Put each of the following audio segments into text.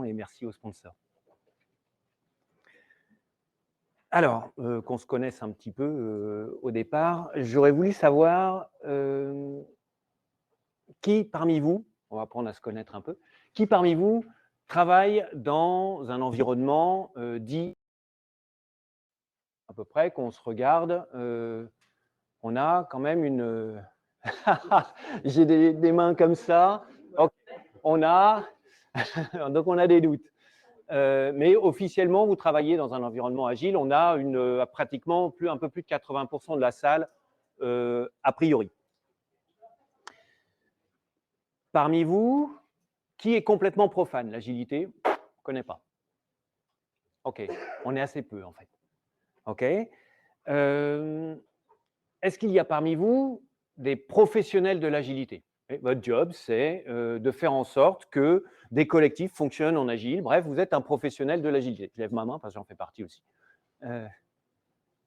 et merci aux sponsors. Alors, qu'on se connaisse un petit peu au départ, j'aurais voulu savoir qui parmi vous, on va apprendre à se connaître un peu, qui parmi vous travaille dans un environnement dit à peu près, qu'on se regarde, on a quand même une… J'ai des mains comme ça, donc on a, donc on a des doutes. Mais officiellement, vous travaillez dans un environnement agile. On a pratiquement un peu plus de 80% de la salle a priori. Parmi vous, qui est complètement profane? L'agilité, on ne connaît pas. OK, on est assez peu en fait. OK. Est-ce qu'il y a parmi vous des professionnels de l'agilité? Votre job, c'est de faire en sorte que des collectifs fonctionnent en agile. Bref, vous êtes un professionnel de l'agilité. Je lève ma main parce que j'en fais partie aussi.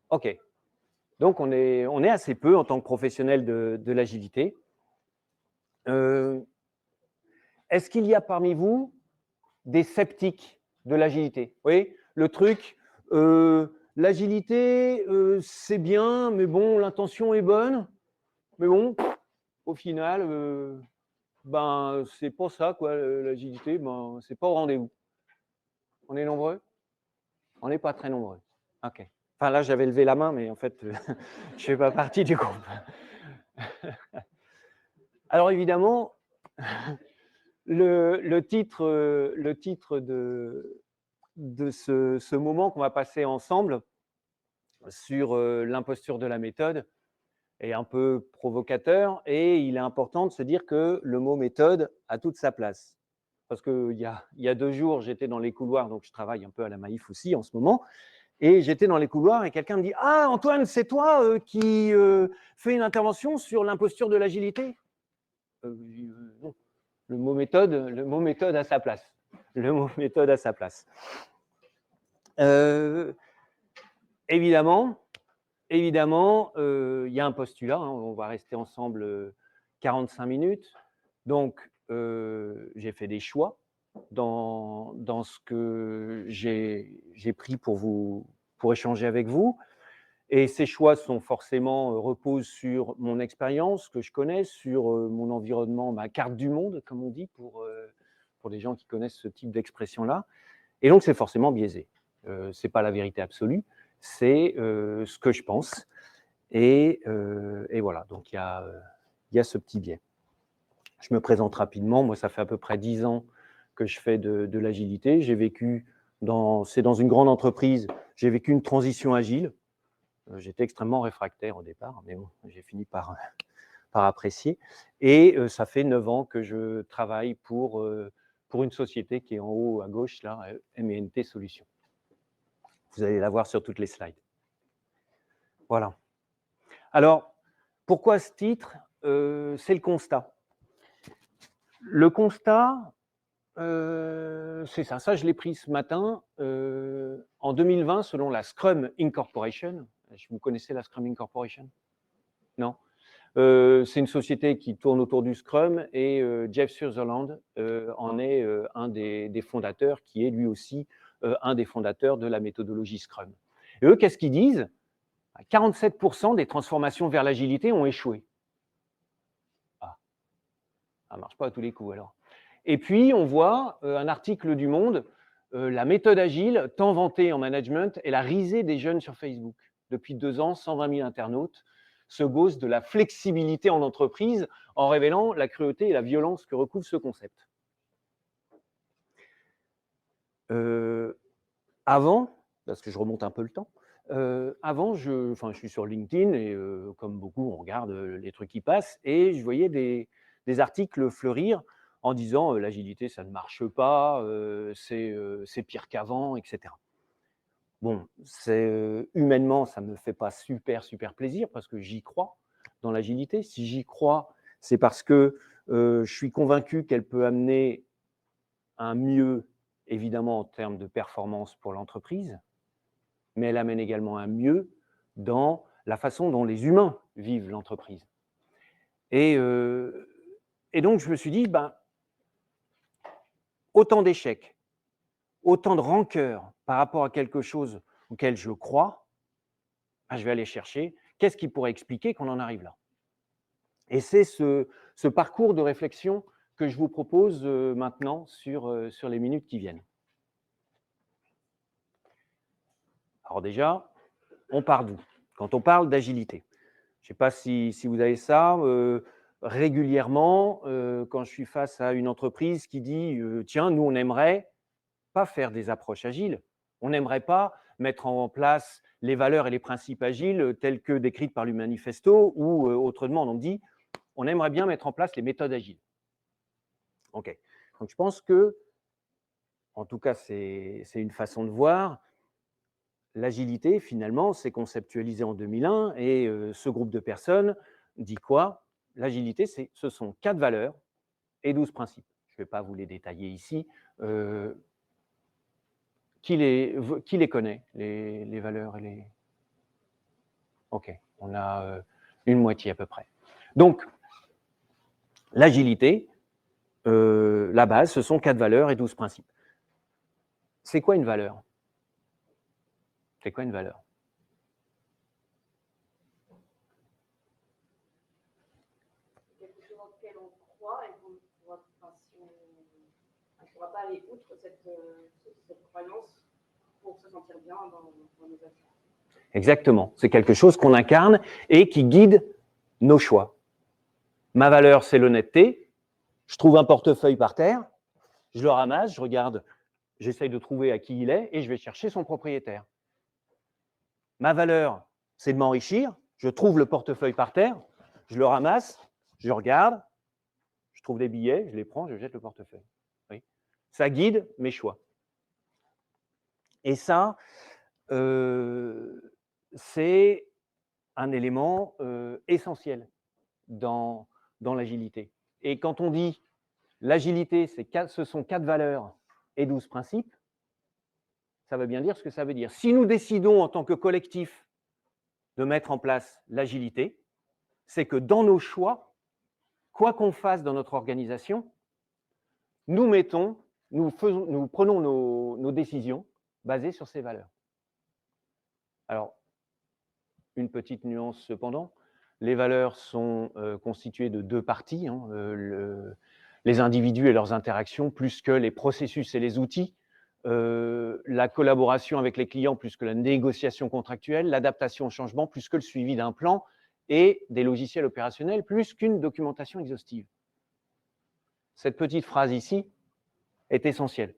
OK. Donc, on est assez peu en tant que professionnel de l'agilité. Est-ce qu'il y a parmi vous des sceptiques de l'agilité? Vous voyez, le truc, l'agilité, c'est bien, mais bon, l'intention est bonne, mais bon, au final, ben, c'est pas ça, quoi, l'agilité, ben, c'est pas au rendez-vous. On est nombreux? On n'est pas très nombreux. OK. Enfin, là, j'avais levé la main, mais en fait, je fais pas partie du groupe. Alors, évidemment, le titre de ce moment qu'on va passer ensemble sur l'imposture de la méthode est un peu provocateur et il est important de se dire que le mot méthode a toute sa place. Parce qu'il y a 2 jours, j'étais dans les couloirs, donc je travaille un peu à la Maïf aussi en ce moment, et j'étais dans les couloirs et quelqu'un me dit « Ah, Antoine, c'est toi qui fais une intervention sur l'imposture de l'agilité ?» Non. Le mot méthode a sa place. Le mot méthode a sa place. Évidemment, il y a un postulat, hein, on va rester ensemble 45 minutes. Donc, j'ai fait des choix dans ce que j'ai pris pour échanger avec vous. Et ces choix sont forcément reposent sur mon expérience que je connais, sur mon environnement, ma carte du monde, comme on dit, pour les gens qui connaissent ce type d'expression-là. Et donc, c'est forcément biaisé. Ce n'est pas la vérité absolue, c'est ce que je pense. Et voilà, donc il y a ce petit biais. Je me présente rapidement. Moi, ça fait à peu près 10 ans que je fais de l'agilité. J'ai vécu c'est dans une grande entreprise, j'ai vécu une transition agile. J'étais extrêmement réfractaire au départ, mais bon, j'ai fini par apprécier. Et ça fait 9 ans que je travaille pour une société qui est en haut à gauche, là, M&T Solutions. Vous allez la voir sur toutes les slides. Voilà. Alors, pourquoi ce titre? C'est le constat. Le constat, c'est ça. Ça, je l'ai pris ce matin. En 2020, selon la Scrum Incorporation, vous connaissez la Scrum Incorporation? Non? C'est une société qui tourne autour du Scrum et Jeff Sutherland en est un des fondateurs, qui est lui aussi un des fondateurs de la méthodologie Scrum. Et eux, qu'est-ce qu'ils disent? 47% des transformations vers l'agilité ont échoué. Ah, ça ne marche pas à tous les coups alors. Et puis, on voit un article du Monde, la méthode agile, tant vantée en management, est la risée des jeunes sur Facebook. Depuis 2 ans, 120 000 internautes se gaussent de la flexibilité en entreprise en révélant la cruauté et la violence que recouvre ce concept. Avant, parce que je remonte un peu le temps, avant, je suis sur LinkedIn et comme beaucoup, on regarde les trucs qui passent et je voyais des articles fleurir en disant l'agilité, ça ne marche pas, c'est pire qu'avant, etc. Bon, humainement, ça ne me fait pas super plaisir parce que j'y crois dans l'agilité. Si j'y crois, c'est parce que je suis convaincu qu'elle peut amener un mieux, évidemment, en termes de performance pour l'entreprise, mais elle amène également un mieux dans la façon dont les humains vivent l'entreprise. Et donc, je me suis dit, autant d'échecs, autant de rancœur par rapport à quelque chose auquel je crois, ben, je vais aller chercher qu'est-ce qui pourrait expliquer qu'on en arrive là. Et c'est ce parcours de réflexion que je vous propose maintenant sur les minutes qui viennent. Alors déjà, on part d'où? Quand on parle d'agilité. Je ne sais pas si vous avez ça. Régulièrement, quand je suis face à une entreprise qui dit tiens, nous, on n'aimerait pas faire des approches agiles. On n'aimerait pas mettre en place les valeurs et les principes agiles tels que décrites par le manifesto ou autrement, on dit on aimerait bien mettre en place les méthodes agiles. OK. Donc, je pense que, en tout cas, c'est une façon de voir. L'agilité, finalement, c'est conceptualisé en 2001 et ce groupe de personnes dit quoi? L'agilité, ce sont 4 valeurs et 12 principes. Je ne vais pas vous les détailler ici. Qui les connaît, les valeurs et les… OK, on a une moitié à peu près. Donc, l'agilité, la base, ce sont 4 valeurs et 12 principes. C'est quoi une valeur? C'est quoi une valeur? Quelque chose en lequel on croit et qu'on ne pourra pas aller outre cette croyance pour se sentir bien dans nos actions. Exactement, c'est quelque chose qu'on incarne et qui guide nos choix. Ma valeur, c'est l'honnêteté. Je trouve un portefeuille par terre, je le ramasse, je regarde, j'essaye de trouver à qui il est et je vais chercher son propriétaire. Ma valeur, c'est de m'enrichir. Je trouve le portefeuille par terre, je le ramasse, je regarde, je trouve des billets, je les prends, je jette le portefeuille. Oui. Ça guide mes choix. Et ça, c'est un élément essentiel dans l'agilité. Et quand on dit l'agilité, ce sont 4 valeurs et 12 principes, ça veut bien dire ce que ça veut dire. Si nous décidons en tant que collectif de mettre en place l'agilité, c'est que dans nos choix, quoi qu'on fasse dans notre organisation, nous prenons nos décisions basées sur ces valeurs. Alors, une petite nuance cependant, les valeurs sont constituées de 2 parties, hein, les individus et leurs interactions, plus que les processus et les outils, la collaboration avec les clients, plus que la négociation contractuelle, l'adaptation au changement, plus que le suivi d'un plan, et des logiciels opérationnels, plus qu'une documentation exhaustive. Cette petite phrase ici est essentielle.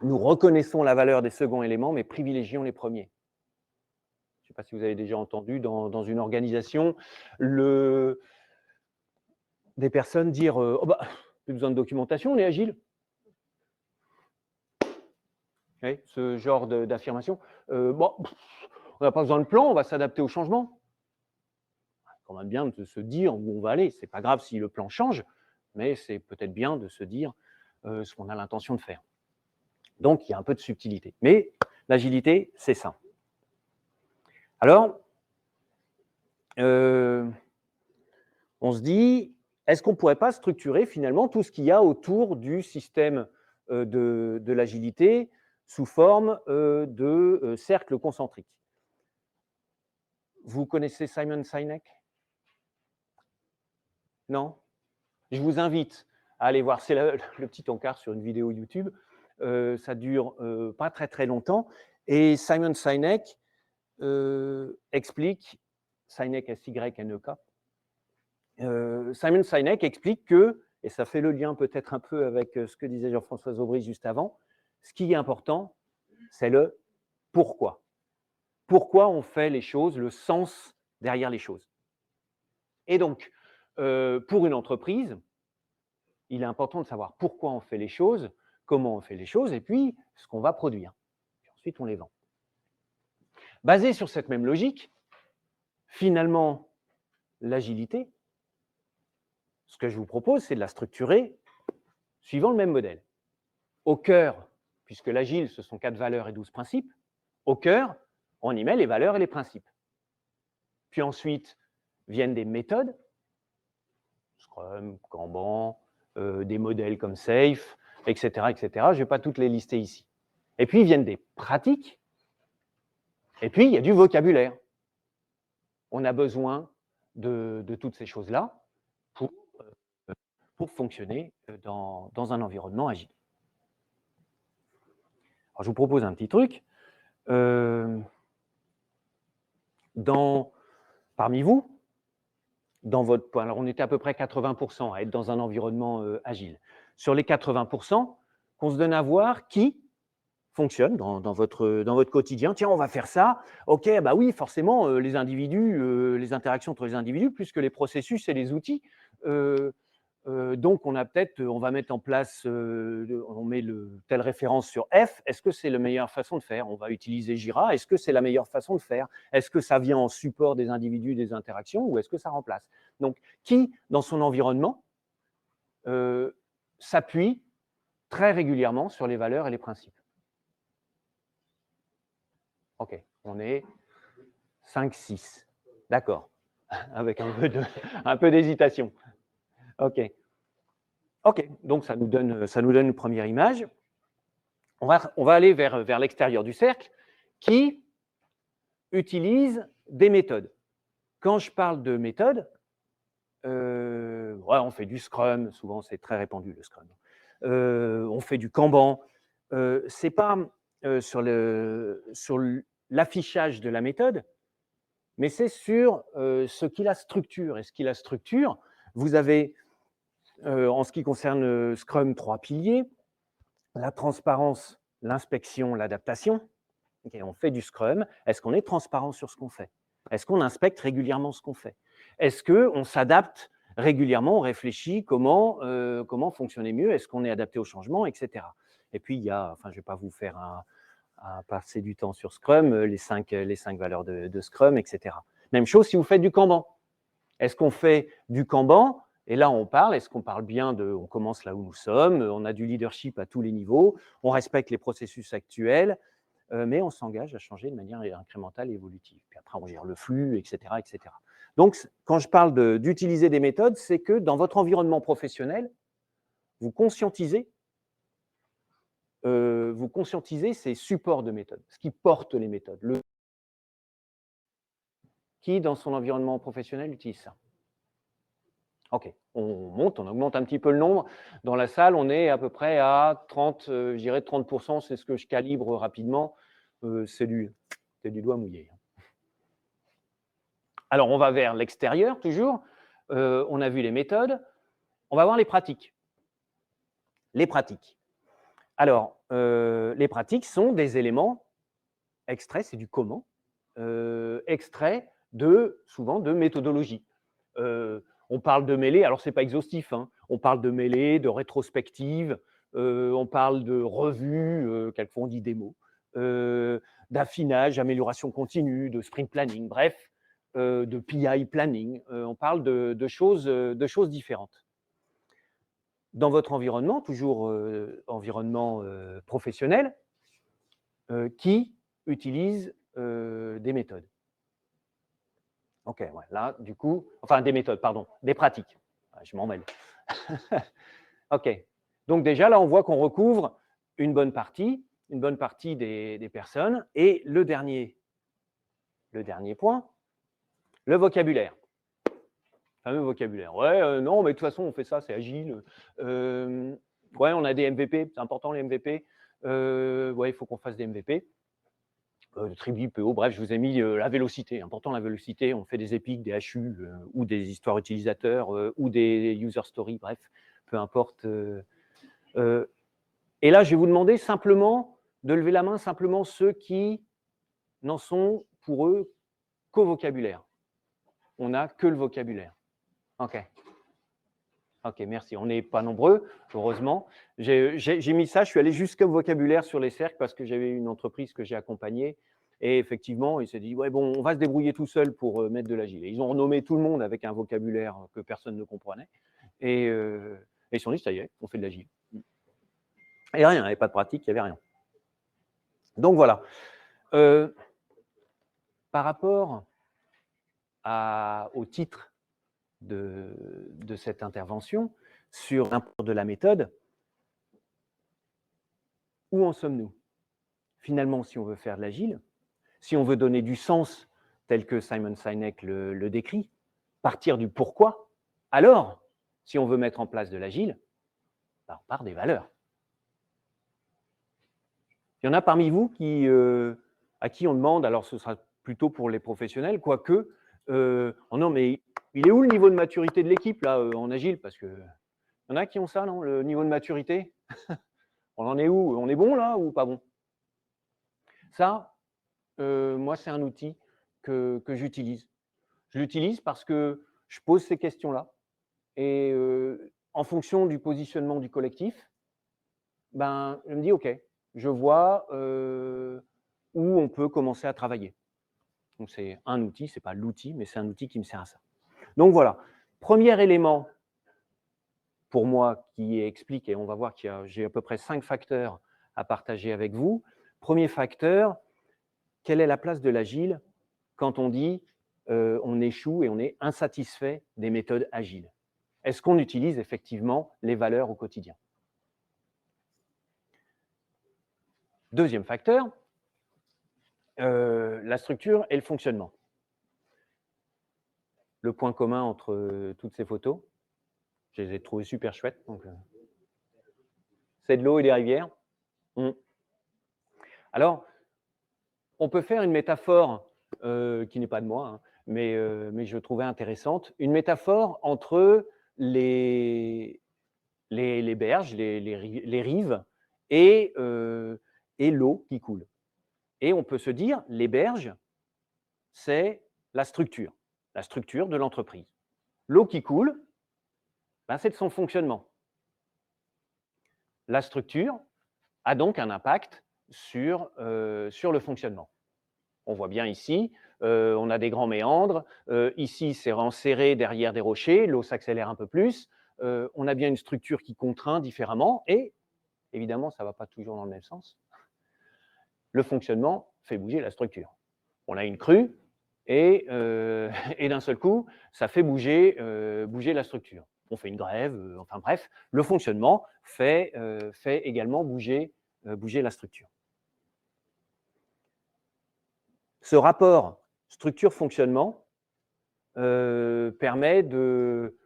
Nous reconnaissons la valeur des seconds éléments, mais privilégions les premiers. Je ne sais pas si vous avez déjà entendu dans une organisation des personnes dire oh bah, plus besoin de documentation, on est agile. Oui, ce genre d'affirmation. Bon, on n'a pas besoin de plan, on va s'adapter au changement. C'est quand même bien de se dire où on va aller. Ce n'est pas grave si le plan change, mais c'est peut-être bien de se dire ce qu'on a l'intention de faire. Donc, il y a un peu de subtilité. Mais l'agilité, c'est ça. Alors, on se dit, est-ce qu'on ne pourrait pas structurer finalement tout ce qu'il y a autour du système de l'agilité sous forme de cercles concentriques? Vous connaissez Simon Sinek? Non? Je vous invite à aller voir, c'est le petit encart sur une vidéo YouTube, ça dure pas très très longtemps, et Simon Sinek explique, Sinek S-Y-N-E-K, Simon Sinek explique que, et ça fait le lien peut-être un peu avec ce que disait Jean-François Aubry juste avant, ce qui est important, c'est le pourquoi. Pourquoi on fait les choses, le sens derrière les choses. Et donc, pour une entreprise, il est important de savoir pourquoi on fait les choses, comment on fait les choses, et puis ce qu'on va produire. Puis ensuite, on les vend. Basé sur cette même logique, finalement, l'agilité, ce que je vous propose, c'est de la structurer suivant le même modèle. Au cœur, puisque l'agile, ce sont 4 valeurs et 12 principes, au cœur, on y met les valeurs et les principes. Puis ensuite, viennent des méthodes, Scrum, Kanban, des modèles comme SAFe, etc. etc. Je ne vais pas toutes les lister ici. Et puis viennent des pratiques. Et puis, il y a du vocabulaire. On a besoin de toutes ces choses-là pour fonctionner dans un environnement agile. Alors, je vous propose un petit truc. Parmi vous, dans votre, alors on était à peu près 80% à être dans un environnement agile. Sur les 80%, qu'on se donne à voir qui fonctionne dans votre quotidien. Tiens, on va faire ça. OK, bah oui, forcément, les individus, les interactions entre les individus, plus que les processus et les outils. Donc, on va mettre en place, on met telle référence sur F. Est-ce que c'est la meilleure façon de faire? On va utiliser Jira. Est-ce que c'est la meilleure façon de faire? Est-ce que ça vient en support des individus, des interactions, ou est-ce que ça remplace? Donc, qui, dans son environnement, s'appuie très régulièrement sur les valeurs et les principes? OK, on est 5, 6. D'accord. Avec un peu d'hésitation. OK. OK, donc ça nous donne une première image. On va aller vers l'extérieur du cercle qui utilise des méthodes. Quand je parle de méthodes, on fait du Scrum, souvent c'est très répandu le Scrum. On fait du Kanban. C'est pas sur l'affichage de la méthode, mais c'est sur ce qui la structure. Et ce qui la structure, vous avez, en ce qui concerne Scrum, 3 piliers: la transparence, l'inspection, l'adaptation. Okay, on fait du Scrum. Est-ce qu'on est transparent sur ce qu'on fait? Est-ce qu'on inspecte régulièrement ce qu'on fait? Est-ce qu'on s'adapte régulièrement? On réfléchit comment fonctionner mieux? Est-ce qu'on est adapté au changement, etc. Et puis, il y a, je ne vais pas vous faire passer du temps sur Scrum, les cinq valeurs de Scrum, etc. Même chose si vous faites du Kanban. Est-ce qu'on fait du Kanban? Et là, est-ce qu'on parle bien on commence là où nous sommes, on a du leadership à tous les niveaux, on respecte les processus actuels, mais on s'engage à changer de manière incrémentale et évolutive. Puis après, on gère le flux, etc. etc. Donc, quand je parle d'utiliser des méthodes, c'est que dans votre environnement professionnel, vous conscientisez ces supports de méthodes, ce qui porte les méthodes. Qui, dans son environnement professionnel, utilise ça? OK, on augmente un petit peu le nombre. Dans la salle, on est à peu près à 30, je dirais 30%, c'est ce que je calibre rapidement. C'est du doigt mouillé. Alors, on va vers l'extérieur, toujours. On a vu les méthodes. On va voir les pratiques. Les pratiques. Alors, les pratiques sont des éléments extraits, c'est du comment, extraits souvent de méthodologie. On parle de mêlée, alors ce n'est pas exhaustif, hein. On parle de mêlée, de rétrospective, on parle de revue, quelquefois on dit démo, d'affinage, amélioration continue, de sprint planning, bref, de PI planning. On parle de choses différentes. Dans votre environnement, toujours environnement professionnel, qui utilise des méthodes? OK, ouais, là, du coup, enfin des méthodes, pardon, des pratiques. Je m'en mêle. OK. Donc déjà, là, on voit qu'on recouvre une bonne partie des personnes. Et le dernier point, le vocabulaire. Le fameux vocabulaire. Ouais, non, mais de toute façon, on fait ça, c'est agile. Ouais, on a des MVP, c'est important les MVP. Ouais, il faut qu'on fasse des MVP. Tribu, PO, bref, je vous ai mis la vélocité, important la vélocité, on fait des épiques, des HU ou des histoires utilisateurs ou des user stories, bref, peu importe. Et là, je vais vous demander simplement de lever la main, simplement ceux qui n'en sont pour eux qu'au vocabulaire. On n'a que le vocabulaire. OK. OK, merci. On n'est pas nombreux, heureusement. J'ai mis ça, je suis allé jusqu'au vocabulaire sur les cercles parce que j'avais une entreprise que j'ai accompagnée. Et effectivement, il s'est dit, ouais, bon, on va se débrouiller tout seul pour mettre de l'agile. Ils ont renommé tout le monde avec un vocabulaire que personne ne comprenait. Et ils se sont dit, ça y est, on fait de l'agile. Et rien, il n'y avait pas de pratique, il n'y avait rien. Donc voilà. Par rapport au titre de cette intervention sur l'impact de la méthode, où en sommes-nous? finalement, si on veut faire de l'agile, si on veut donner du sens tel que Simon Sinek le décrit, partir du pourquoi, alors, si on veut mettre en place de l'agile, ben, on part des valeurs. Il y en a parmi vous qui, à qui on demande, alors ce sera plutôt pour les professionnels, quoique, oh non, mais il est où le niveau de maturité de l'équipe là en agile? Parce que il y en a qui ont ça, non? Le niveau de maturité? On en est où? On est bon là ou pas bon? Ça, moi, c'est un outil que j'utilise. Je l'utilise parce que je pose ces questions-là et en fonction du positionnement du collectif, ben, je me dis, OK, je vois où on peut commencer à travailler. Donc, c'est un outil, ce n'est pas l'outil, mais c'est un outil qui me sert à ça. Donc, voilà. Premier élément pour moi qui explique, et on va voir que j'ai à peu près 5 facteurs à partager avec vous. Premier facteur, quelle est la place de l'agile quand on dit on échoue et on est insatisfait des méthodes agiles? Est-ce qu'on utilise effectivement les valeurs au quotidien? Deuxième facteur, la structure et le fonctionnement. Le point commun entre toutes ces photos, je les ai trouvées super chouettes. C'est de l'eau et des rivières. Alors, on peut faire une métaphore qui n'est pas de moi, hein, mais je trouvais intéressante. Une métaphore entre les berges, les rives et l'eau qui coule. Et on peut se dire, les berges, c'est la structure de l'entreprise. L'eau qui coule, ben, c'est de son fonctionnement. La structure a donc un impact sur le fonctionnement. On voit bien ici, on a des grands méandres. Ici, c'est enserré derrière des rochers, l'eau s'accélère un peu plus. On a bien une structure qui contraint différemment et, évidemment, ça ne va pas toujours dans le même sens. Le fonctionnement fait bouger la structure. On a une crue et d'un seul coup, ça fait bouger la structure. On fait une grève, enfin bref, le fonctionnement fait également bouger la structure. Ce rapport structure-fonctionnement permet de,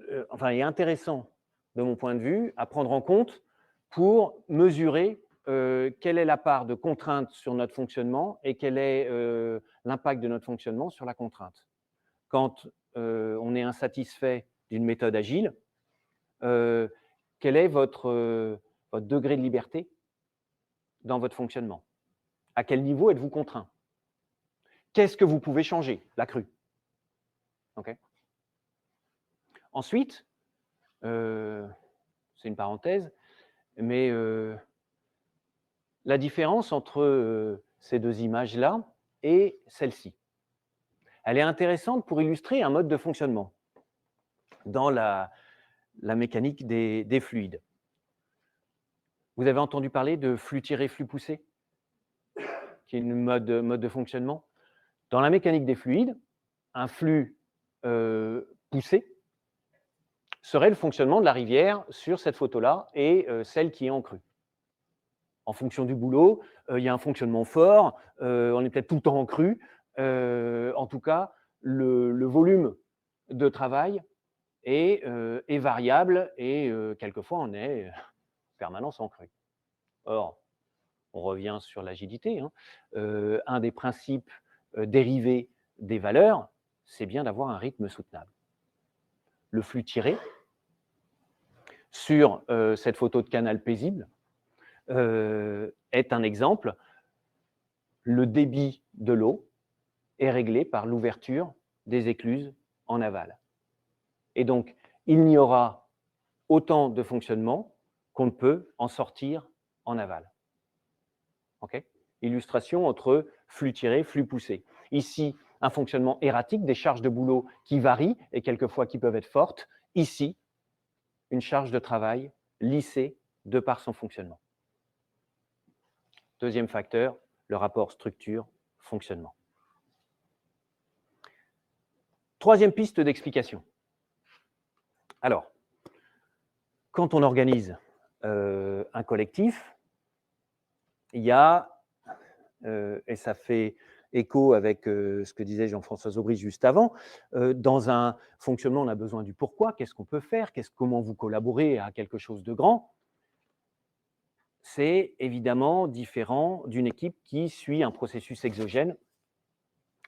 est intéressant de mon point de vue à prendre en compte pour mesurer quelle est la part de contrainte sur notre fonctionnement et quel est l'impact de notre fonctionnement sur la contrainte. Quand on est insatisfait d'une méthode agile, quel est votre degré de liberté dans votre fonctionnement? À quel niveau êtes-vous contraint? Qu'est-ce que vous pouvez changer? La crue. Okay. Ensuite, c'est une parenthèse, mais la différence entre ces deux images-là et celle-ci, elle est intéressante pour illustrer un mode de fonctionnement dans la mécanique des fluides. Vous avez entendu parler de flux tiré, flux poussé, qui est une mode de fonctionnement. Dans la mécanique des fluides, un flux poussé serait le fonctionnement de la rivière sur cette photo-là et celle qui est en crue. En fonction du boulot, il y a un fonctionnement fort, on est peut-être tout le temps en crue. En tout cas, le volume de travail est variable et quelquefois on est en permanence en crue. Or, on revient sur l'agilité, hein. Un des principes dérivés des valeurs, c'est bien d'avoir un rythme soutenable. Le flux tiré, sur cette photo de canal paisible, est un exemple. Le débit de l'eau est réglé par l'ouverture des écluses en aval. Et donc, il n'y aura autant de fonctionnement qu'on ne peut en sortir en aval. Okay. Illustration entre flux tiré, flux poussé. Ici, un fonctionnement erratique, des charges de boulot qui varient et quelquefois qui peuvent être fortes. Ici, une charge de travail lissée de par son fonctionnement. Deuxième facteur, le rapport structure-fonctionnement. Troisième piste d'explication. Alors, quand on organise un collectif, il y a, et ça fait écho avec ce que disait Jean-François Aubry juste avant, dans un fonctionnement, on a besoin du pourquoi, qu'est-ce qu'on peut faire, comment vous collaborez à quelque chose de grand. C'est évidemment différent d'une équipe qui suit un processus exogène.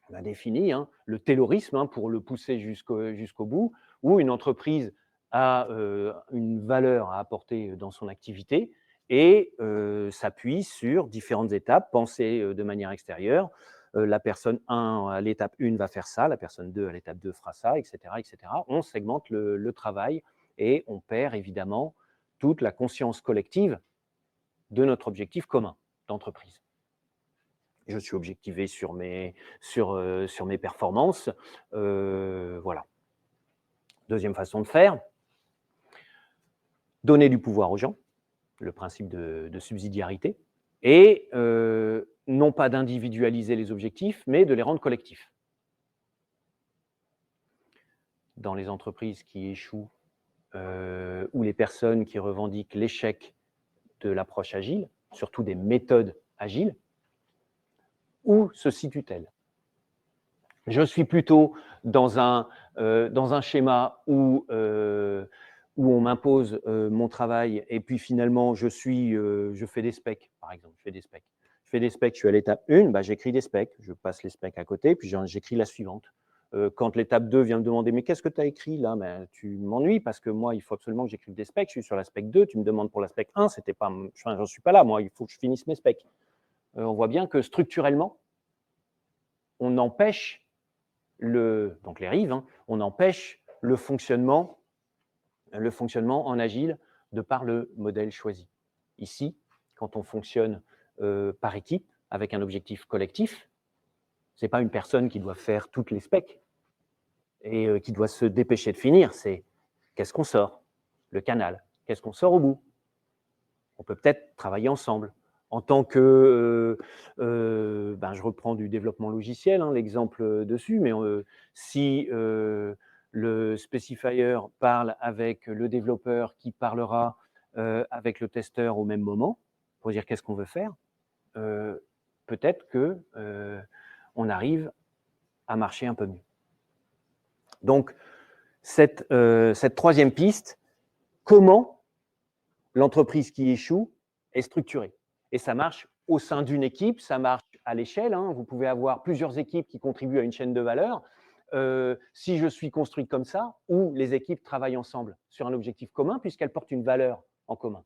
On a défini le taylorisme, pour le pousser jusqu'au bout, où une entreprise a une valeur à apporter dans son activité et s'appuie sur différentes étapes pensées de manière extérieure. La personne 1 à l'étape 1 va faire ça, la personne 2 à l'étape 2 fera ça, etc. etc. On segmente le travail et on perd évidemment toute la conscience collective de notre objectif commun d'entreprise. Je suis objectivé sur mes performances. Voilà. Deuxième façon de faire, donner du pouvoir aux gens, le principe de subsidiarité, et non pas d'individualiser les objectifs, mais de les rendre collectifs. Dans les entreprises qui échouent, ou les personnes qui revendiquent l'échec de l'approche agile, surtout des méthodes agiles, où se situe-t-elle? Je suis plutôt dans un schéma où on m'impose mon travail et puis finalement je fais des specs, par exemple. Je fais des specs, je suis à l'étape 1, j'écris des specs, je passe les specs à côté, puis j'écris la suivante. Quand l'étape 2 vient me demander « mais qu'est-ce que tu as écrit là ?» Tu m'ennuies parce que moi, il faut absolument que j'écrive des specs, je suis sur la spec 2, tu me demandes pour la spec 1, j'en suis pas là, moi, il faut que je finisse mes specs. On voit bien que structurellement, on empêche donc les rives, on empêche le fonctionnement en agile de par le modèle choisi. Ici, quand on fonctionne par équipe, avec un objectif collectif, ce n'est pas une personne qui doit faire toutes les specs et qui doit se dépêcher de finir, c'est qu'est-ce qu'on sort, le canal, qu'est-ce qu'on sort au bout. On peut peut-être travailler ensemble. En tant que, je reprends du développement logiciel, l'exemple dessus, mais si le specifier parle avec le développeur qui parlera avec le testeur au même moment, pour dire qu'est-ce qu'on veut faire, peut-être qu'on arrive à marcher un peu mieux. Donc, cette troisième piste, comment l'entreprise qui échoue est structurée. Et ça marche au sein d'une équipe, ça marche à l'échelle. Vous pouvez avoir plusieurs équipes qui contribuent à une chaîne de valeur. Si je suis construite comme ça, où les équipes travaillent ensemble sur un objectif commun, puisqu'elles portent une valeur en commun.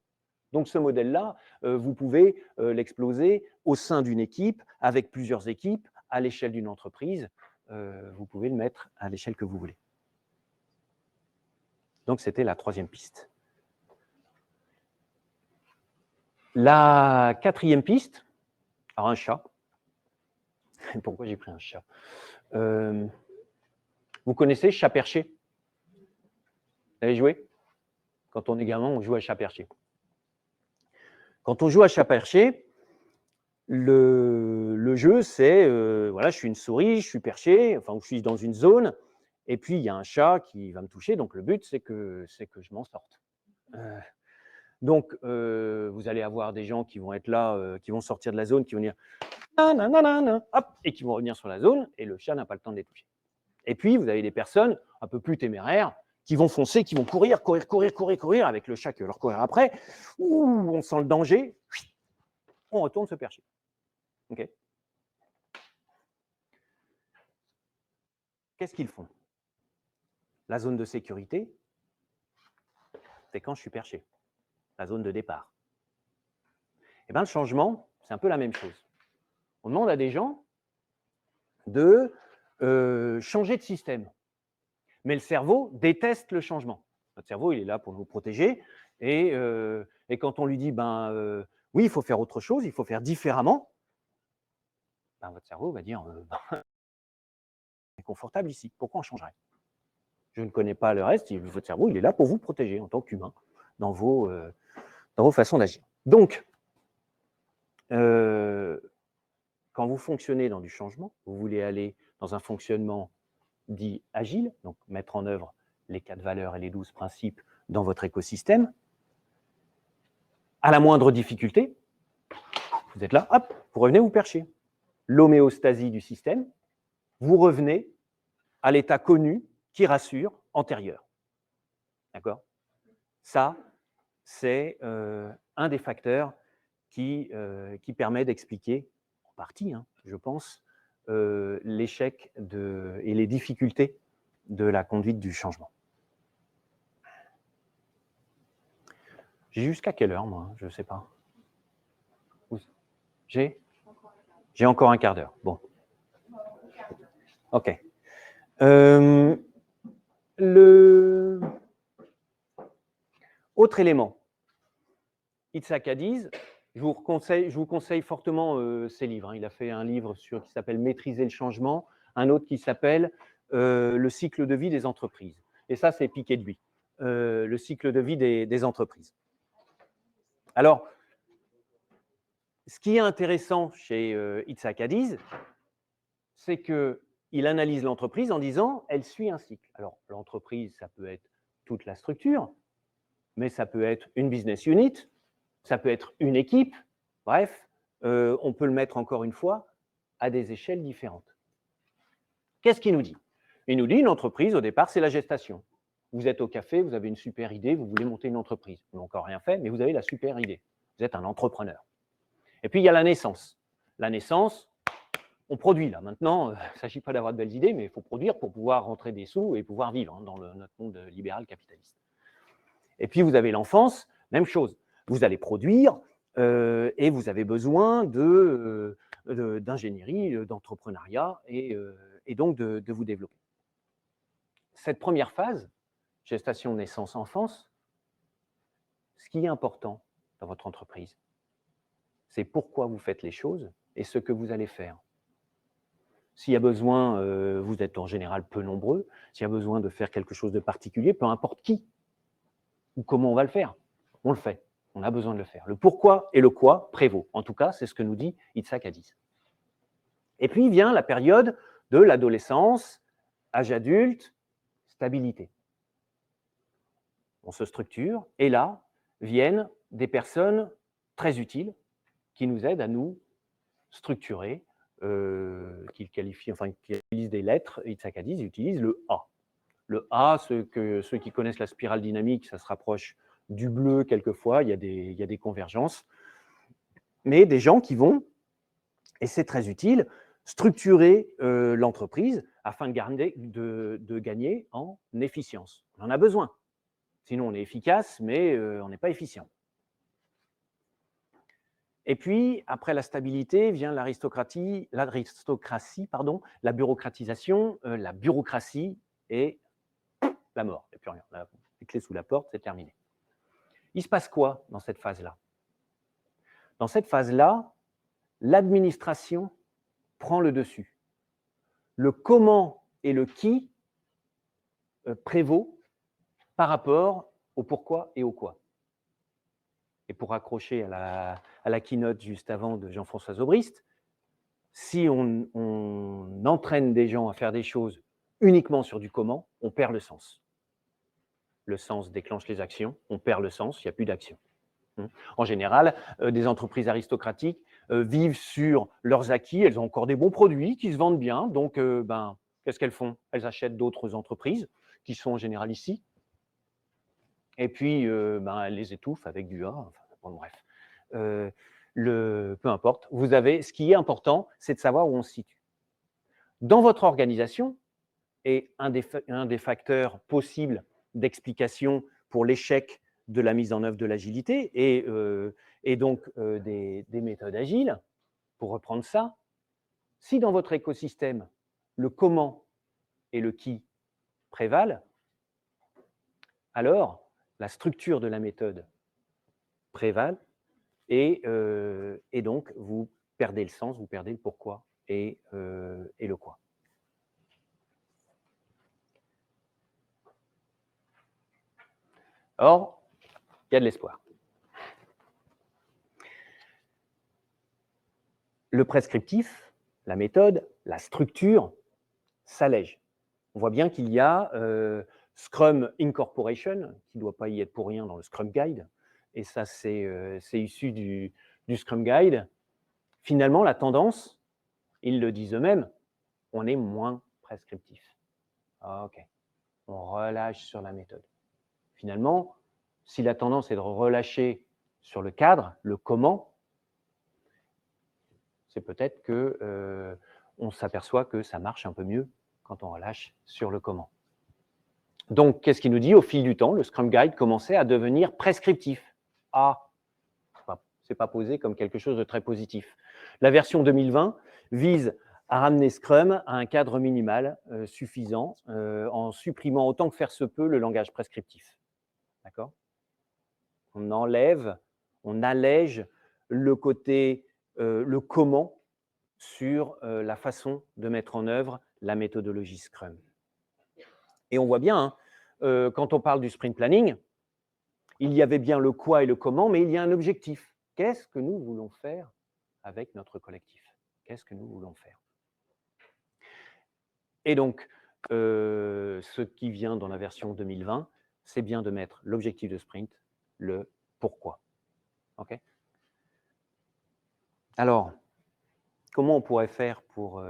Donc ce modèle-là, vous pouvez l'exploser au sein d'une équipe, avec plusieurs équipes, à l'échelle d'une entreprise. Vous pouvez le mettre à l'échelle que vous voulez. Donc c'était la troisième piste. La quatrième piste, alors un chat. Pourquoi j'ai pris un chat? Vous connaissez chat perché? Vous avez joué? Quand on est gamin, on joue à chat perché. Quand on joue à chat perché, le jeu, c'est, voilà, je suis une souris, je suis perché, enfin, je suis dans une zone, et puis il y a un chat qui va me toucher, donc le but, c'est que je m'en sorte. Donc, vous allez avoir des gens qui vont être là, qui vont sortir de la zone, qui vont dire hop, et qui vont revenir sur la zone, et le chat n'a pas le temps de les toucher. Et puis, vous avez des personnes un peu plus téméraires qui vont foncer, qui vont courir, avec le chat qui va leur courir après. Ouh, on sent le danger, on retourne se percher. Okay. Qu'est-ce qu'ils font? La zone de sécurité, c'est quand je suis perché, la zone de départ. Et bien, le changement, c'est un peu la même chose. On demande à des gens de changer de système. Mais le cerveau déteste le changement. Notre cerveau, il est là pour nous protéger. Et quand on lui dit, oui, il faut faire autre chose, il faut faire différemment, votre cerveau va dire, c'est confortable ici, pourquoi on changerait? Je ne connais pas le reste, votre cerveau, il est là pour vous protéger en tant qu'humain, dans vos façons d'agir. Donc, quand vous fonctionnez dans du changement, vous voulez aller dans un fonctionnement dit agile, donc mettre en œuvre les 4 valeurs et les 12 principes dans votre écosystème, à la moindre difficulté, Vous êtes là, hop, vous revenez vous percher. L'homéostasie du système, vous revenez à l'état connu qui rassure antérieur. D'accord? Ça, c'est un des facteurs qui permet d'expliquer, en partie, hein, je pense, l'échec et les difficultés de la conduite du changement. J'ai jusqu'à quelle heure, moi? Je ne sais pas. J'ai encore un quart d'heure. Bon. OK. Autre élément. Itzhak Adiz, je vous conseille fortement ses livres. Il a fait un livre qui s'appelle « Maîtriser le changement », un autre qui s'appelle « Le cycle de vie des entreprises ». Et ça, c'est piqué de lui, le cycle de vie des entreprises. Alors, ce qui est intéressant chez Itzhak Adiz, c'est qu'il analyse l'entreprise en disant « elle suit un cycle ». Alors, l'entreprise, ça peut être toute la structure, mais ça peut être une business unit, ça peut être une équipe, bref, on peut le mettre encore une fois à des échelles différentes. Qu'est-ce qu'il nous dit? Il nous dit une entreprise, au départ, c'est la gestation. Vous êtes au café, vous avez une super idée, vous voulez monter une entreprise. Vous n'avez encore rien fait, mais vous avez la super idée. Vous êtes un entrepreneur. Et puis, il y a la naissance. La naissance, on produit là. Maintenant, il ne s'agit pas d'avoir de belles idées, mais il faut produire pour pouvoir rentrer des sous et pouvoir vivre hein, dans notre monde libéral capitaliste. Et puis, vous avez l'enfance, même chose. Vous allez produire et vous avez besoin d'ingénierie, d'entrepreneuriat et donc de vous développer. Cette première phase, gestation, naissance, enfance, ce qui est important dans votre entreprise, c'est pourquoi vous faites les choses et ce que vous allez faire. S'il y a besoin, vous êtes en général peu nombreux, s'il y a besoin de faire quelque chose de particulier, peu importe qui ou comment on va le faire, on le fait. On a besoin de le faire. Le pourquoi et le quoi prévaut. En tout cas, c'est ce que nous dit Itzhak Adiz. Et puis vient la période de l'adolescence, âge adulte, stabilité. On se structure et là viennent des personnes très utiles qui nous aident à nous structurer, qui utilisent des lettres. Itzhak Adiz utilise le A. Le A, ceux qui connaissent la spirale dynamique, ça se rapproche du bleu quelquefois, il y a des convergences, mais des gens qui vont, et c'est très utile, structurer l'entreprise afin de gagner en efficience. On en a besoin, sinon on est efficace, mais on n'est pas efficient. Et puis, après la stabilité, vient la bureaucratisation. La bureaucratie et la mort, il n'y a plus rien. Les clés sous la porte, c'est terminé. Il se passe quoi dans cette phase-là? Dans cette phase-là, l'administration prend le dessus. Le comment et le qui prévaut par rapport au pourquoi et au quoi. Et pour raccrocher à la keynote juste avant de Jean-François Zobrist, si on entraîne des gens à faire des choses uniquement sur du comment, on perd le sens. Le sens déclenche les actions, on perd le sens, il n'y a plus d'action. En général, des entreprises aristocratiques vivent sur leurs acquis, elles ont encore des bons produits qui se vendent bien, donc qu'est-ce qu'elles font? Elles achètent d'autres entreprises qui sont en général ici, et puis elles les étouffent avec du A, enfin, bon, bref. Peu importe, ce qui est important, c'est de savoir où on se situe. Dans votre organisation, et un des facteurs possibles d'explication pour l'échec de la mise en œuvre de l'agilité et donc des méthodes agiles, pour reprendre ça, si dans votre écosystème, le comment et le qui prévalent, alors la structure de la méthode prévale et donc vous perdez le sens, vous perdez le pourquoi et le quoi. Or, il y a de l'espoir. Le prescriptif, la méthode, la structure s'allège. On voit bien qu'il y a Scrum Incorporation, qui ne doit pas y être pour rien dans le Scrum Guide, et ça c'est issu du Scrum Guide. finalement, la tendance, ils le disent eux-mêmes, on est moins prescriptif. OK, on relâche sur la méthode. Finalement, si la tendance est de relâcher sur le cadre, le comment, c'est peut-être que on s'aperçoit que ça marche un peu mieux quand on relâche sur le comment. Donc, qu'est-ce qu'il nous dit? Au fil du temps, le Scrum Guide commençait à devenir prescriptif. Ah, c'est pas posé comme quelque chose de très positif. La version 2020 vise à ramener Scrum à un cadre minimal suffisant en supprimant autant que faire se peut le langage prescriptif. D'accord? On enlève, on allège le côté, le comment sur la façon de mettre en œuvre la méthodologie Scrum. Et on voit bien, hein, quand on parle du sprint planning, il y avait bien le quoi et le comment, mais il y a un objectif. Qu'est-ce que nous voulons faire avec notre collectif? Qu'est-ce que nous voulons faire? Et donc, ce qui vient dans la version 2020, c'est bien de mettre l'objectif de sprint, le pourquoi. OK? Alors, comment on pourrait faire pour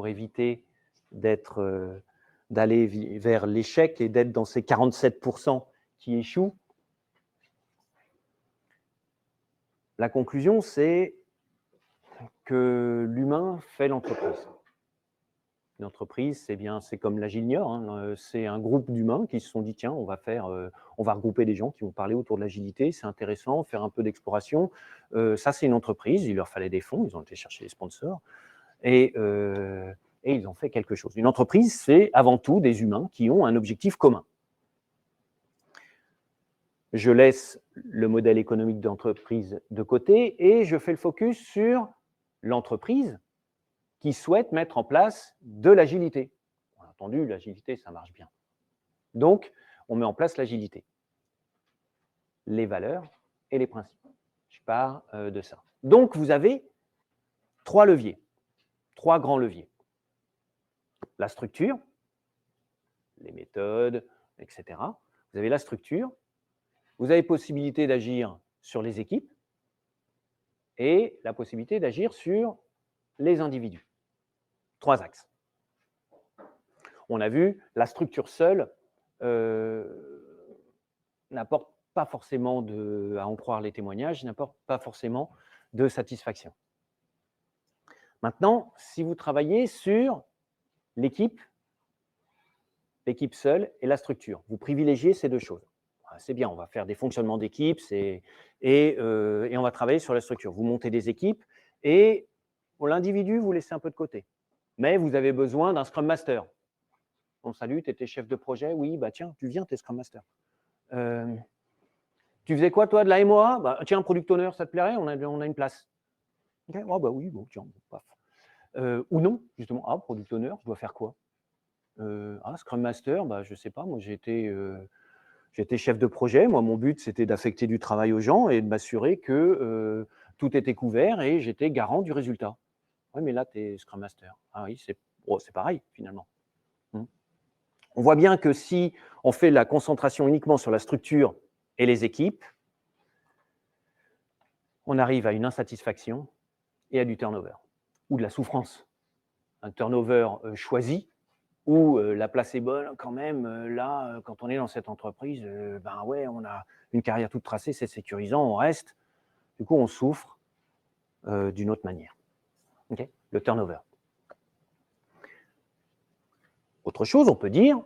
éviter d'aller vers l'échec et d'être dans ces 47% qui échouent? La conclusion, c'est que l'humain fait l'entreprise. L'entreprise, c'est comme l'Agile Niort, hein, c'est un groupe d'humains qui se sont dit, tiens, on va regrouper des gens qui vont parler autour de l'agilité, c'est intéressant, faire un peu d'exploration. Ça, c'est une entreprise, il leur fallait des fonds, ils ont été chercher des sponsors, et ils ont fait quelque chose. Une entreprise, c'est avant tout des humains qui ont un objectif commun. Je laisse le modèle économique d'entreprise de côté et je fais le focus sur l'entreprise qui souhaite mettre en place de l'agilité. Bien entendu, l'agilité, ça marche bien. Donc, on met en place l'agilité. Les valeurs et les principes. Je pars de ça. Donc, vous avez 3 leviers, 3 grands leviers. La structure, les méthodes, etc. Vous avez la structure. Vous avez possibilité d'agir sur les équipes et la possibilité d'agir sur les individus. 3 axes. On a vu, la structure seule n'apporte pas forcément à en croire les témoignages, n'apporte pas forcément de satisfaction. Maintenant, si vous travaillez sur l'équipe seule et la structure, vous privilégiez ces 2 choses. C'est bien, on va faire des fonctionnements d'équipe et on va travailler sur la structure. Vous montez des équipes et pour l'individu, vous laissez un peu de côté. Mais vous avez besoin d'un Scrum Master. Bon, salut, tu étais chef de projet? Oui, bah tiens, tu viens, tu es Scrum Master. Tu faisais quoi, toi, de la MOA? Bah, tiens, Product Owner, ça te plairait? On a une place. Okay. Oh, bah oui, bon, tiens, paf. Ou non, justement, ah, Product Owner, je dois faire quoi? Scrum Master, bah, je ne sais pas, moi j'étais chef de projet, moi mon but c'était d'affecter du travail aux gens et de m'assurer que tout était couvert et j'étais garant du résultat. Oui, mais là tu es Scrum Master. Ah oui, c'est pareil finalement. On voit bien que si on fait la concentration uniquement sur la structure et les équipes, on arrive à une insatisfaction et à du turnover, ou de la souffrance. Un turnover choisi, où la place est bonne quand même, là, quand on est dans cette entreprise, ben ouais, on a une carrière toute tracée, c'est sécurisant, on reste. Du coup, on souffre d'une autre manière. Okay, le turnover. Autre chose, on peut dire,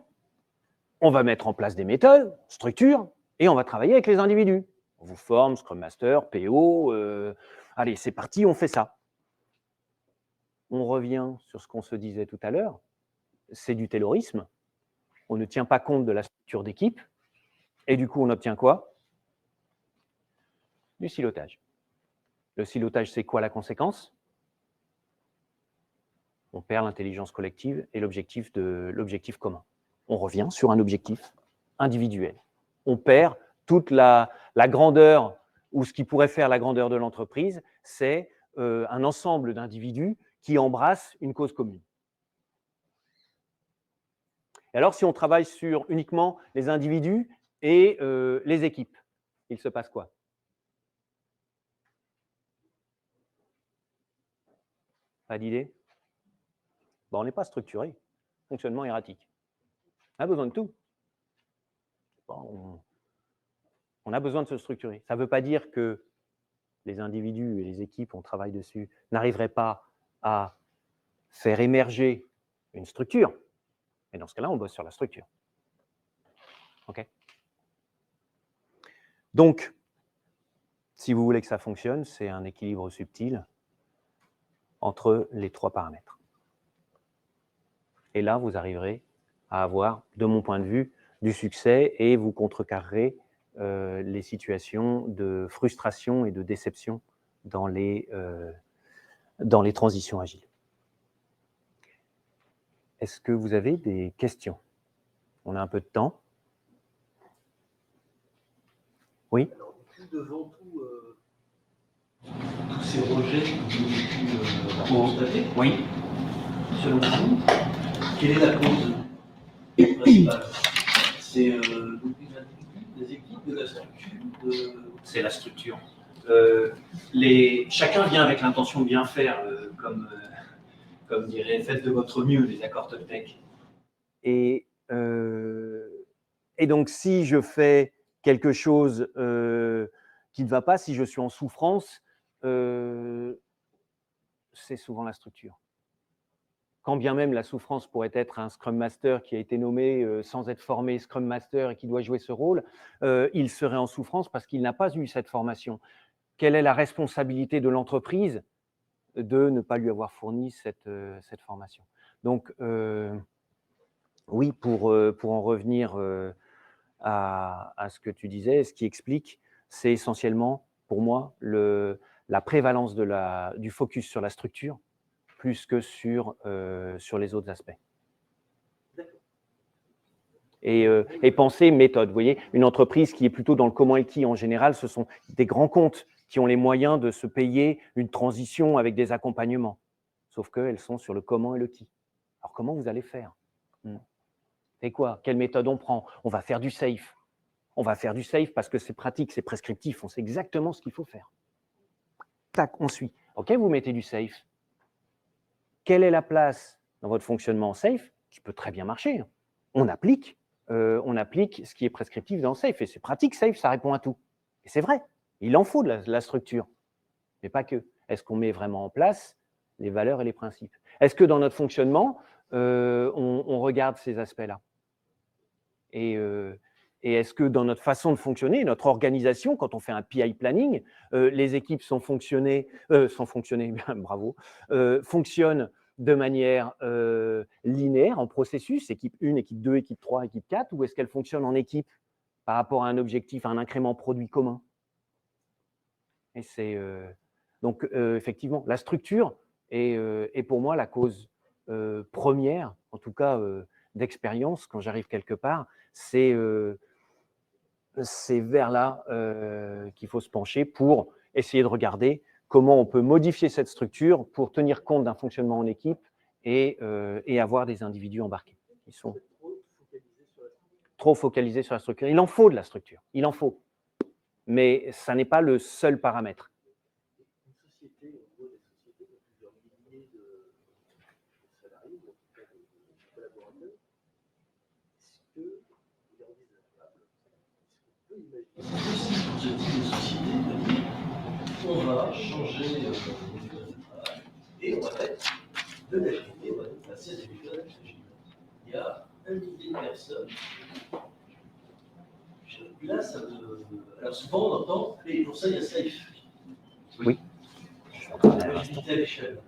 on va mettre en place des méthodes, structures, et on va travailler avec les individus. On vous forme, Scrum Master, PO, allez, c'est parti, on fait ça. On revient sur ce qu'on se disait tout à l'heure, c'est du taylorisme. On ne tient pas compte de la structure d'équipe, et du coup, on obtient quoi? Du silotage. Le silotage, c'est quoi la conséquence? On perd l'intelligence collective et l'objectif commun. On revient sur un objectif individuel. On perd toute la grandeur, ou ce qui pourrait faire la grandeur de l'entreprise, c'est un ensemble d'individus qui embrassent une cause commune. Et alors, si on travaille sur uniquement les individus et les équipes, il se passe quoi? Pas d'idée? Bon, on n'est pas structuré. Fonctionnement erratique. On a besoin de tout. Bon, on a besoin de se structurer. Ça ne veut pas dire que les individus et les équipes, on travaille dessus, n'arriveraient pas à faire émerger une structure. Et dans ce cas-là, on bosse sur la structure. OK? Donc, si vous voulez que ça fonctionne, c'est un équilibre subtil entre les 3 paramètres. Et là, vous arriverez à avoir, de mon point de vue, du succès et vous contrecarrerez les situations de frustration et de déception dans les transitions agiles. Est-ce que vous avez des questions? On a un peu de temps. Oui? Alors, devant tous ces rejets que vous avez pu constater, Oui. selon vous, quelle est la cause principale? C'est des individus, des équipes, de la structure C'est la structure. Chacun vient avec l'intention de bien faire, comme dirait, faites de votre mieux, les accords Toltec. Et donc, si je fais quelque chose qui ne va pas, si je suis en souffrance, c'est souvent la structure. Quand bien même la souffrance pourrait être un Scrum Master qui a été nommé sans être formé Scrum Master et qui doit jouer ce rôle, il serait en souffrance parce qu'il n'a pas eu cette formation. Quelle est la responsabilité de l'entreprise de ne pas lui avoir fourni cette formation? Donc, oui, pour en revenir à ce que tu disais, ce qui explique, c'est essentiellement, pour moi, la prévalence du focus sur la structure plus que sur les autres aspects. Et penser méthode. Vous voyez, une entreprise qui est plutôt dans le comment et qui, en général, ce sont des grands comptes qui ont les moyens de se payer une transition avec des accompagnements. Sauf qu'elles sont sur le comment et le qui. Alors, comment vous allez faire? Et quoi? Quelle méthode on prend? On va faire du safe. On va faire du safe parce que c'est pratique, c'est prescriptif. On sait exactement ce qu'il faut faire. Tac, on suit. OK, vous mettez du safe. Quelle est la place dans votre fonctionnement safe? Qui peut très bien marcher. On applique ce qui est prescriptif dans safe. Et c'est pratique, safe, ça répond à tout. Et c'est vrai, il en faut de la structure. Mais pas que. Est-ce qu'on met vraiment en place les valeurs et les principes? Est-ce que dans notre fonctionnement, on regarde ces aspects-là? Et est-ce que dans notre façon de fonctionner, notre organisation, quand on fait un PI planning, les équipes fonctionnent de manière linéaire, en processus, équipe 1, équipe 2, équipe 3, équipe 4, ou est-ce qu'elles fonctionnent en équipe par rapport à un objectif, à un incrément produit commun? Et c'est donc effectivement, la structure est pour moi la cause première, en tout cas d'expérience, quand j'arrive quelque part, c'est vers là qu'il faut se pencher pour essayer de regarder comment on peut modifier cette structure pour tenir compte d'un fonctionnement en équipe et avoir des individus embarqués qui sont trop focalisés sur la structure. Il en faut de la structure, il en faut, mais ça n'est pas le seul paramètre. Une société, on voit des sociétés de plusieurs milliers de salariés, de collaborateurs. Est-ce qu'il est envisageable, est-ce qu'on peut imaginer pour ce type de société de dire on va changer de méthode de travail et on va mettre de l'agilité, on va passer à des méthodes agiles. Il y a 1 millier de personnes. Là, ça me... Alors souvent on entend, et pour ça il y a safe. Oui. L'agilité à l'échelle.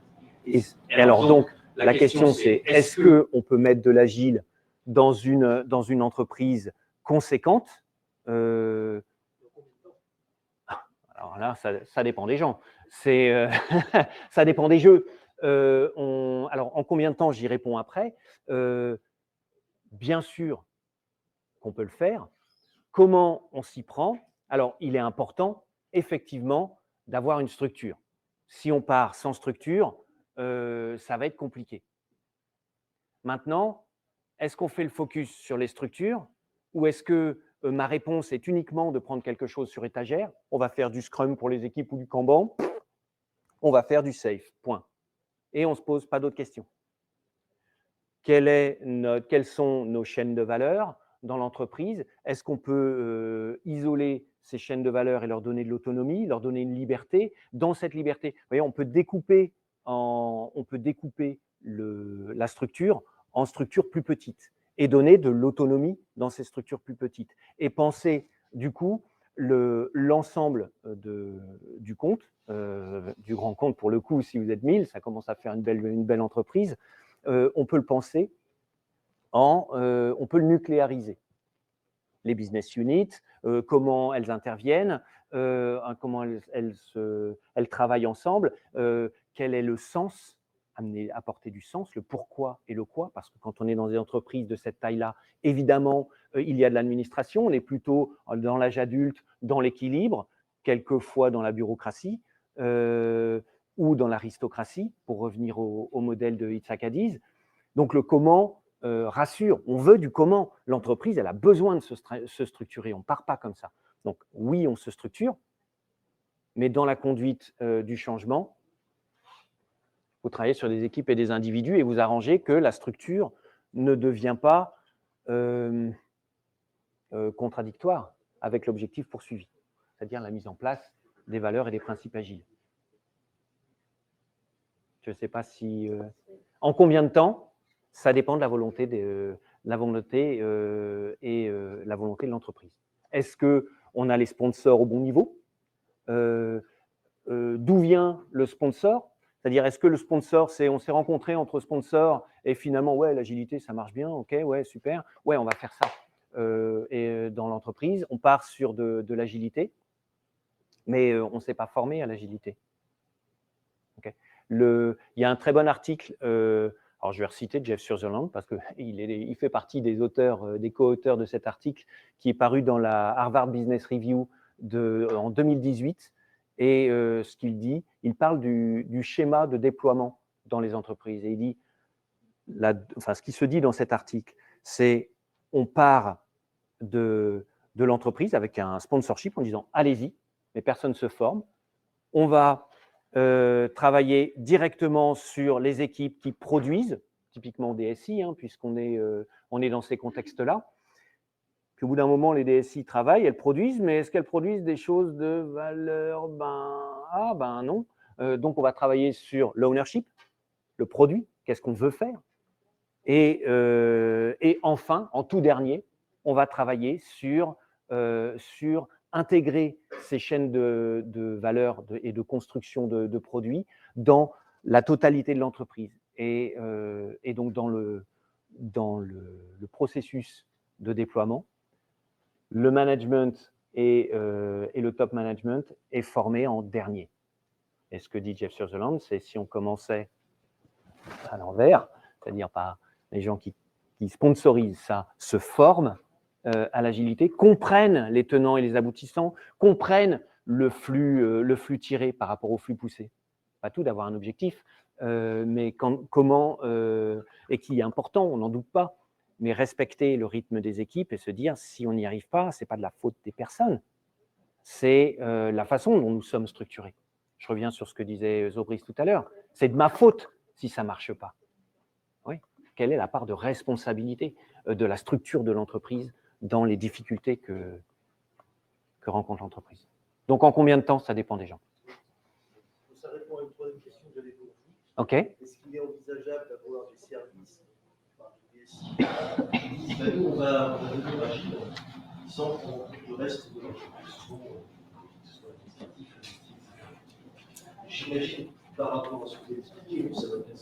Et alors donc, la question c'est, est-ce qu'on peut mettre de l'agile dans une entreprise conséquente? Alors là, ça dépend des gens. Ça dépend des jeux. Alors, en combien de temps, j'y réponds après. Bien sûr qu'on peut le faire. Comment on s'y prend? Alors, il est important, effectivement, d'avoir une structure. Si on part sans structure, ça va être compliqué. Maintenant, est-ce qu'on fait le focus sur les structures ou est-ce que ma réponse est uniquement de prendre quelque chose sur étagère? On va faire du Scrum pour les équipes ou du Kanban. On va faire du Safe, point. et on ne se pose pas d'autres questions. Quelles sont nos chaînes de valeur dans l'entreprise? Est-ce qu'on peut isoler ces chaînes de valeur et leur donner de l'autonomie, leur donner une liberté? Dans cette liberté, vous voyez, on peut découper la structure en structures plus petites et donner de l'autonomie dans ces structures plus petites. Et penser, du coup, l'ensemble du compte, du grand compte pour le coup, si vous êtes 1000, ça commence à faire une belle entreprise. On peut le penser on peut le nucléariser. Les business units, comment elles interviennent, comment elles travaillent ensemble, quel est le sens, apporter du sens, le pourquoi et le quoi, parce que quand on est dans des entreprises de cette taille-là, évidemment, il y a de l'administration, on est plutôt dans l'âge adulte, dans l'équilibre, quelquefois dans la bureaucratie, ou dans l'aristocratie, pour revenir au modèle de Itzhak Adiz. Donc le comment rassure, on veut du comment. L'entreprise, elle a besoin de se structurer, on ne part pas comme ça. Donc oui, on se structure, mais dans la conduite du changement, vous travaillez sur des équipes et des individus et vous arrangez que la structure ne devient pas contradictoire avec l'objectif poursuivi, c'est-à-dire la mise en place des valeurs et des principes agiles. Je ne sais pas si… en combien de temps? Ça dépend de la volonté, et la volonté de l'entreprise. Est-ce qu'on a les sponsors au bon niveau? D'où vient le sponsor? C'est-à-dire, est-ce que le sponsor, on s'est rencontrés entre sponsors et finalement, ouais, l'agilité, ça marche bien, ok, ouais, super, ouais, on va faire ça. Et dans l'entreprise, on part sur de l'agilité, mais on ne s'est pas formé à l'agilité. Okay. Il y a un très bon article, alors je vais reciter Jeff Sutherland parce qu'il fait partie des auteurs, des co-auteurs de cet article qui est paru dans la Harvard Business Review en 2018. Et ce qu'il dit, il parle du schéma de déploiement dans les entreprises. Et il dit, ce qui se dit dans cet article, c'est on part de l'entreprise avec un sponsorship en disant allez-y, mais personne ne se forme. On va travailler directement sur les équipes qui produisent, typiquement DSI, puisqu'on est dans ces contextes-là. Puis au bout d'un moment, les DSI travaillent, elles produisent, mais est-ce qu'elles produisent des choses de valeur? Non. Donc, on va travailler sur l'ownership, le produit, qu'est-ce qu'on veut faire. Et enfin, en tout dernier, on va travailler sur intégrer ces chaînes de valeur et de construction de produits dans la totalité de l'entreprise. Et donc, dans le processus de déploiement, le management et le top management est formé en dernier. Et ce que dit Jeff Sutherland, c'est si on commençait à l'envers, c'est-à-dire par les gens qui sponsorisent ça, se forment à l'agilité, comprennent les tenants et les aboutissants, comprennent le flux tiré par rapport au flux poussé. Pas tout d'avoir un objectif, mais comment, et qui est important, on n'en doute pas, mais respecter le rythme des équipes et se dire, si on n'y arrive pas, ce n'est pas de la faute des personnes, c'est la façon dont nous sommes structurés. Je reviens sur ce que disait Zobris tout à l'heure, c'est de ma faute si ça ne marche pas. Oui. Quelle est la part de responsabilité de la structure de l'entreprise dans les difficultés que rencontre l'entreprise? Donc, en combien de temps? Ça dépend des gens. Ça répond à une troisième question que j'avais pour vous. OK. Est-ce qu'il est envisageable d'avoir des services, nous, on va devenir agile sans qu'on rencontre le reste de l'entreprise, j'imagine, par rapport à ce que vous expliquez, que ça va bien.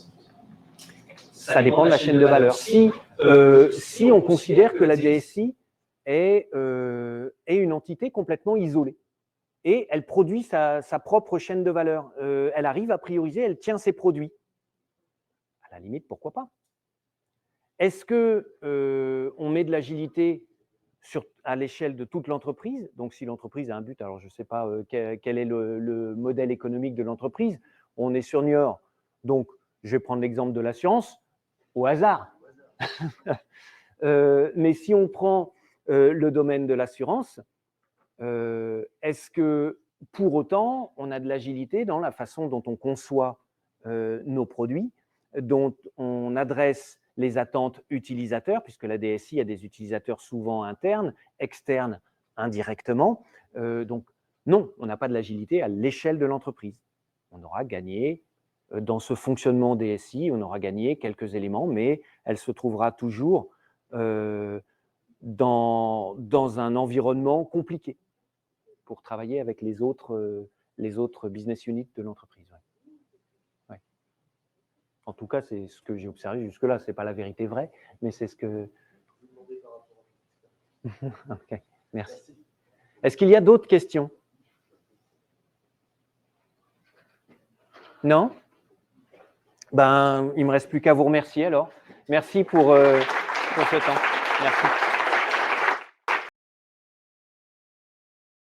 Ça dépend de la chaîne de valeur. Si on considère que la DSI est une entité complètement isolée et elle produit sa propre chaîne de valeur, elle arrive à prioriser, elle tient ses produits. À la limite, pourquoi pas? Est-ce qu'on met de l'agilité à l'échelle de toute l'entreprise? Donc, si l'entreprise a un but, alors je ne sais pas quel est le modèle économique de l'entreprise, on est sur Niort. Donc, je vais prendre l'exemple de l'assurance, au hasard. Mais si on prend le domaine de l'assurance, est-ce que pour autant, on a de l'agilité dans la façon dont on conçoit nos produits, dont on adresse les attentes utilisateurs, puisque la DSI a des utilisateurs souvent internes, externes indirectement. Donc, non, on n'a pas de l'agilité à l'échelle de l'entreprise. On aura gagné dans ce fonctionnement DSI, on aura gagné quelques éléments, mais elle se trouvera toujours dans un environnement compliqué pour travailler avec les autres business units de l'entreprise. Ouais. Ouais. En tout cas, c'est ce que j'ai observé jusque-là. Ce n'est pas la vérité vraie, mais c'est ce que… Okay. Merci. Est-ce qu'il y a d'autres questions? Non? Ben, il ne me reste plus qu'à vous remercier alors. Merci pour ce temps. Merci.